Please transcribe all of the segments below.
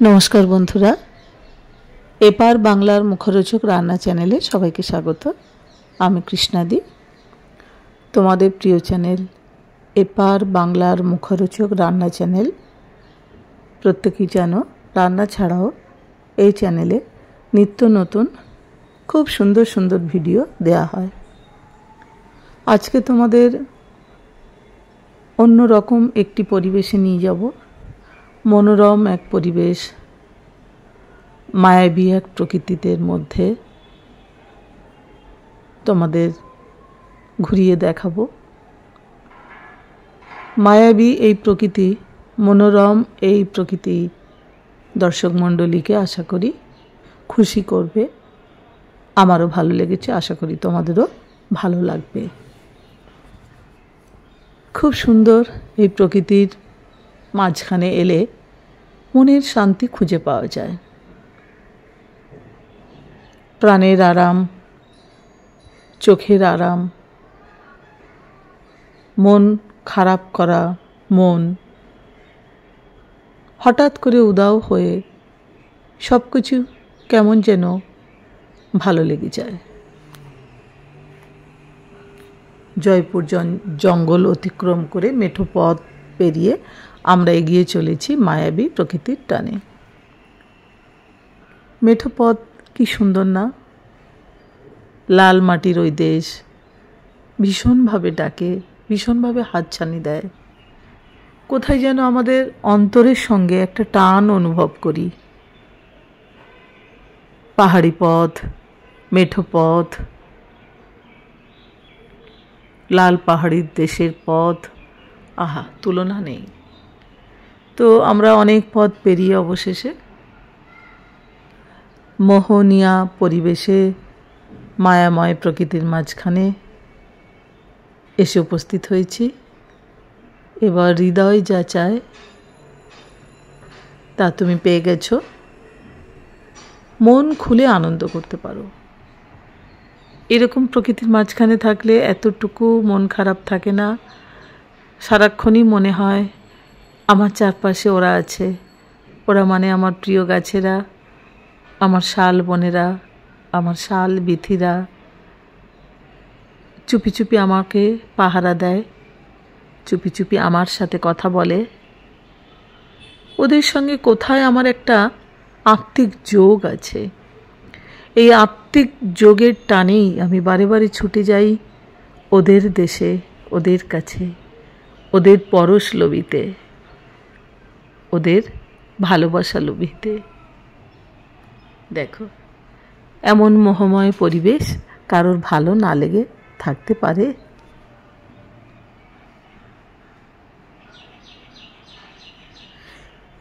নমস্কার বন্ধুরা, এপার বাংলার মুখরোচক রান্না চ্যানেলে সবাইকে স্বাগত। আমি কৃষ্ণাদি, তোমাদের প্রিয় চ্যানেল এপার বাংলার মুখরোচক রান্না চ্যানেল। প্রত্যেকেই জানো, রান্না ছাড়াও এই চ্যানেলে নিত্য নতুন খুব সুন্দর সুন্দর ভিডিও দেয়া হয়। আজকে তোমাদের অন্যরকম একটি পরিবেশে নিয়ে যাব। মনোরম এক পরিবেশ, মায়াবী এক প্রকৃতির মধ্যে তোমাদের ঘুরিয়ে দেখাবো। মায়াবী এই প্রকৃতি, মনোরম এই প্রকৃতি দর্শক মণ্ডলীকে আশা করি খুশি করবে। আমারও ভালো লেগেছে, আশা করি তোমাদেরও ভালো লাগবে। খুব সুন্দর এই প্রকৃতির মাঝখানে এলে মনের শান্তি খুঁজে পাওয়া যায়, প্রাণের আরাম, চোখের আরাম। মন খারাপ করা মন হঠাৎ করে উদাও হয়ে সব কিছু কেমন যেন ভালো লেগে যায়। জয়পুর জঙ্গল অতিক্রম করে মেঠো পথ পেরিয়ে আমরা এগিয়ে চলেছি মায়াবী প্রকৃতির টানে। মেঠো পথ কি সুন্দর না! লাল মাটির ওই দেশ ভীষণভাবে ডাকে, ভীষণভাবে হাতছানি দেয়। কোথায় যেন আমাদের অন্তরের সঙ্গে একটা টান অনুভব করি। পাহাড়ি পথ, মেঠো পথ, লাল পাহাড়ির দেশের পথ, আহা, তুলনা নেই। তো আমরা অনেক পথ পেরিয়ে অবশেষে মোহনীয়া পরিবেশে, মায়াময় প্রকৃতির মাঝখানে এসে উপস্থিত হয়েছি। এবার হৃদয় যা চায় তা তুমি পেয়ে গেছো। মন খুলে আনন্দ করতে পারো। এরকম প্রকৃতির মাঝখানে থাকলে এতটুকু মন খারাপ থাকে না। সারাক্ষণই মনে হয় আমার চারপাশে ওরা আছে। ওরা মানে আমার প্রিয় গাছেরা, আমার শাল বনেরা, আমার শাল বিথিরা চুপি চুপি আমাকে পাহারা দেয়, চুপি চুপি আমার সাথে কথা বলে। ওদের সঙ্গে কোথায় আমার একটা আত্মিক যোগ আছে। এই আত্মিক যোগের টানেই আমি বারে বারে ছুটে যাই ওদের দেশে, ওদের কাছে, ওদের পরশ লোভিতে, ওদের ভালোবাসা লোভিতে। দেখো, এমন মোহময় পরিবেশ কারোর ভালো না লেগে থাকতে পারে?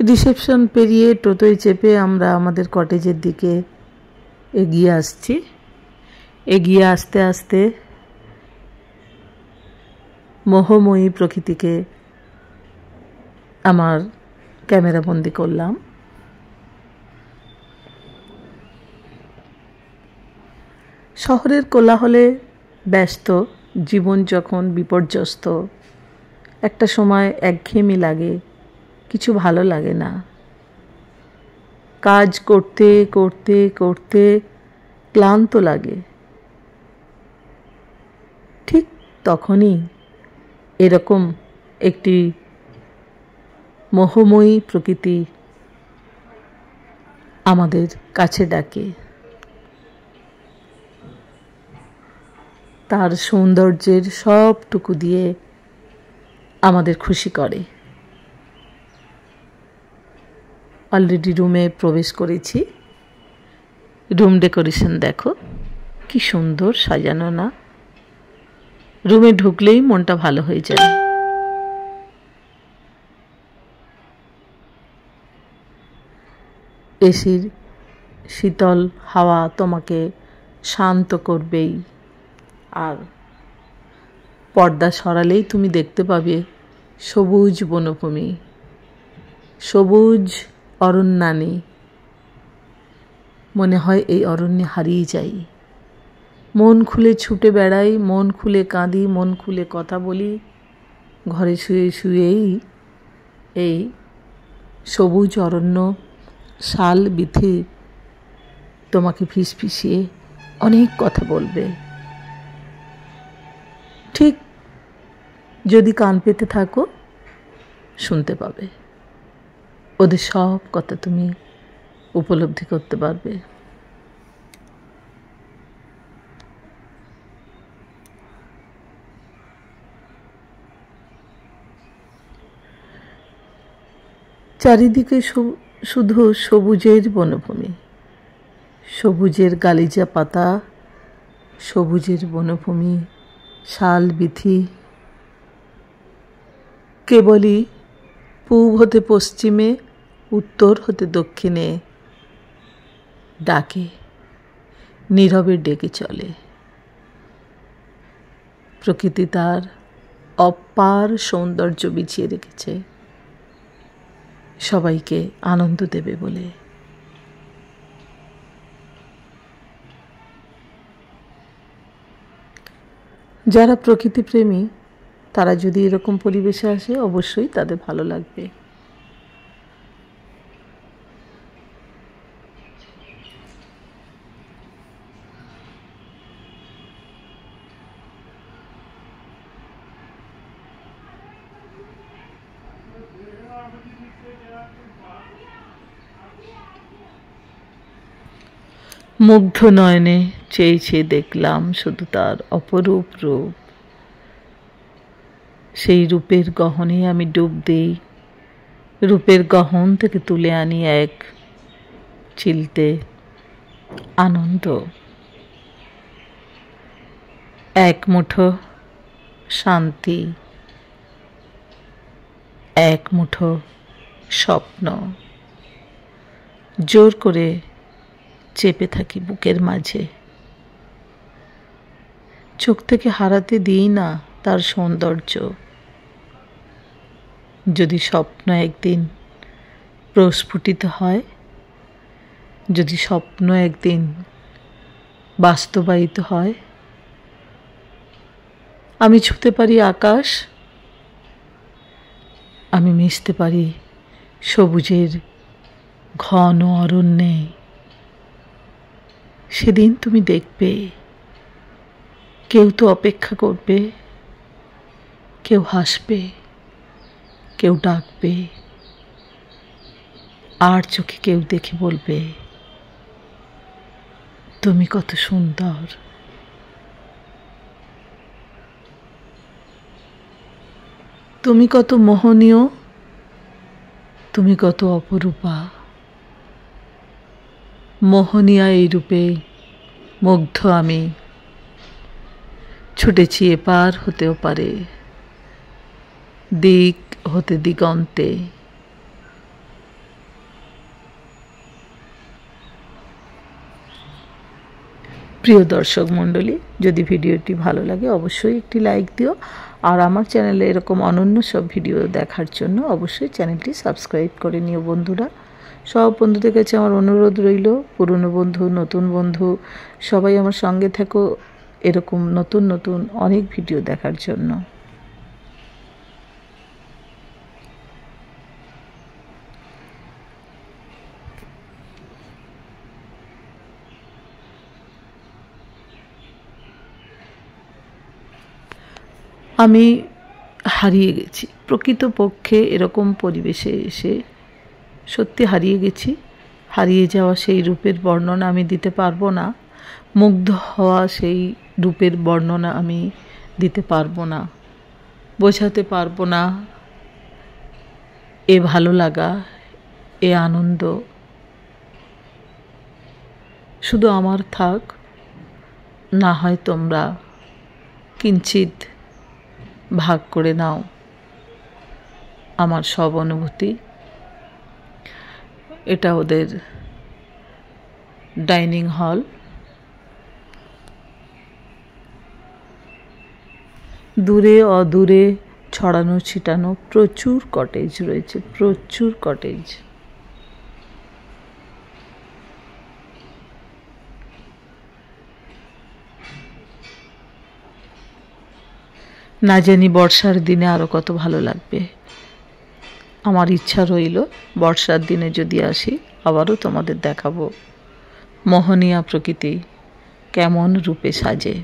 রিসেপশন পেরিয়ে টোটোয় চেপে আমরা আমাদের কটেজের দিকে এগিয়ে আসছি। এগিয়ে আস্তে আস্তে মোহময়ী প্রকৃতিকে আমার ক্যামেরাবন্দি করলাম। শহরের কোলাহলে ব্যস্ত জীবন যখন বিপর্যস্ত, একটা সময় একঘেয়েমি লাগে, কিছু ভালো লাগে না। কাজ করতে করতে করতে ক্লান্ত লাগে। ঠিক তখনই এরকম একটি মোহময়ী প্রকৃতি আমাদের কাছে ডাকে। তার সৌন্দর্যের সবটুকু দিয়ে আমাদের খুশি করে। অলরেডি রুমে প্রবেশ করেছি। রুম ডেকোরেশন দেখো কি সুন্দর সাজানো না! রুমে ঢুকলেই মনটা ভালো হয়ে যায়। এসির শীতল হাওয়া তোমাকে শান্ত করবেই। আর পর্দা সরালেই তুমি দেখতে পাবে সবুজ বনভূমি, সবুজ অরণ্যানী। মনে হয় এই অরণ্যে হারিয়ে যাই। মন খুলে ছুটে বেড়াই, মন খুলে কাঁদি, মন খুলে কথা বলি। ঘরে শুয়ে শুয়েই এই সবুজ অরণ্য শাল বিথি তোমাকে ফিসফিসিয়ে অনেক কথা বলবে। ঠিক যদি কান পেতে থাকো শুনতে পাবে, ওদের সব কথা তুমি উপলব্ধি করতে পারবে। চারিদিকে শুধু সবুজের বনভূমি, সবুজের গালিচা পাতা, সবুজের বনভূমি, শাল বিথি কেবলই পূব হতে পশ্চিমে, উত্তর হতে দক্ষিণে ডাকে, নীরবে ডেকে চলে। প্রকৃতি তার অপার সৌন্দর্য বিছিয়ে রেখেছে সবাইকে আনন্দ দেবে বলে। যারা প্রকৃতিপ্রেমী তারা যদি এরকম পরিবেশে আসে অবশ্যই তাদের ভালো লাগবে। মুগ্ধ নয়নে চেয়ে চেয়ে দেখলাম শুধু তার অপরূপ রূপ। সেই রূপের গহনে আমি ডুব দিই, রূপের গহন থেকে তুলে আনি এক চিলতে আনন্দ, এক মুঠো শান্তি, এক মুঠো স্বপ্ন জোর করে চেপে থাকি বুকের মাঝে। চোখ থেকে হারাতে দিই না তার সৌন্দর্য। যদি স্বপ্ন একদিন প্রস্ফুটিত হয়, যদি স্বপ্ন একদিন বাস্তবায়িত হয়, আমি ছুঁতে পারি আকাশ, আমি মিশতে পারি সবুজের ঘন অরণ্যে। সেদিন তুমি দেখবে কেউ তো অপেক্ষা করবে, কেউ হাসবে, কেউ ডাকবে, আর চোখে কেউ দেখে বলবে তুমি কত সুন্দর। তুমি কত মোহনীয়, তুমি কত অপরূপা। মোহনীয়া এই রূপে মুগ্ধ আমি, ছুটেছি এপার হতেও পারে, দিক হতে দিগন্তে। প্রিয় দর্শক মণ্ডলী, যদি ভিডিওটি ভালো লাগে অবশ্যই একটি লাইক দিও, আর আমার চ্যানেলে এরকম অনন্য সব ভিডিও দেখার জন্য অবশ্যই চ্যানেলটি সাবস্ক্রাইব করে নিও বন্ধুরা। সব বন্ধুদের কাছে আমার অনুরোধ রইল, পুরনো বন্ধু নতুন বন্ধু সবাই আমার সঙ্গে থেকো এরকম নতুন নতুন অনেক ভিডিও দেখার জন্য। আমি হারিয়ে গেছি প্রকৃতপক্ষে, এরকম পরিবেশে এসে সত্যি হারিয়ে গেছি। হারিয়ে যাওয়া সেই রূপের বর্ণনা আমি দিতে পারবো না, মুগ্ধ হওয়া সেই রূপের বর্ণনা আমি দিতে পারবো না, বোঝাতে পারবো না এ ভালো লাগা, এ আনন্দ শুধু আমার থাক, না হয় তোমরা কিঞ্চিত ভাগ করে নাও আমার সব অনুভূতি। এটা ওদের ডাইনিং হল। দূরে অদূরে ছড়ানো ছিটানো প্রচুর কটেজ রয়েছে, প্রচুর কটেজ। না জানি বর্ষার দিনে আরো কত ভালো লাগবে। আমার ইচ্ছা রইল বর্ষার দিনে যদি আসি আবারও তোমাদের দেখাবো মোহনীয়া প্রকৃতি কেমন রূপে সাজে।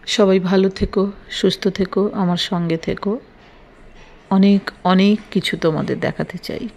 সবাই ভালো থেকো, সুস্থ থেকো, আমার সঙ্গে থেকো। অনেক অনেক কিছু তোমাদের দেখাতে চাই।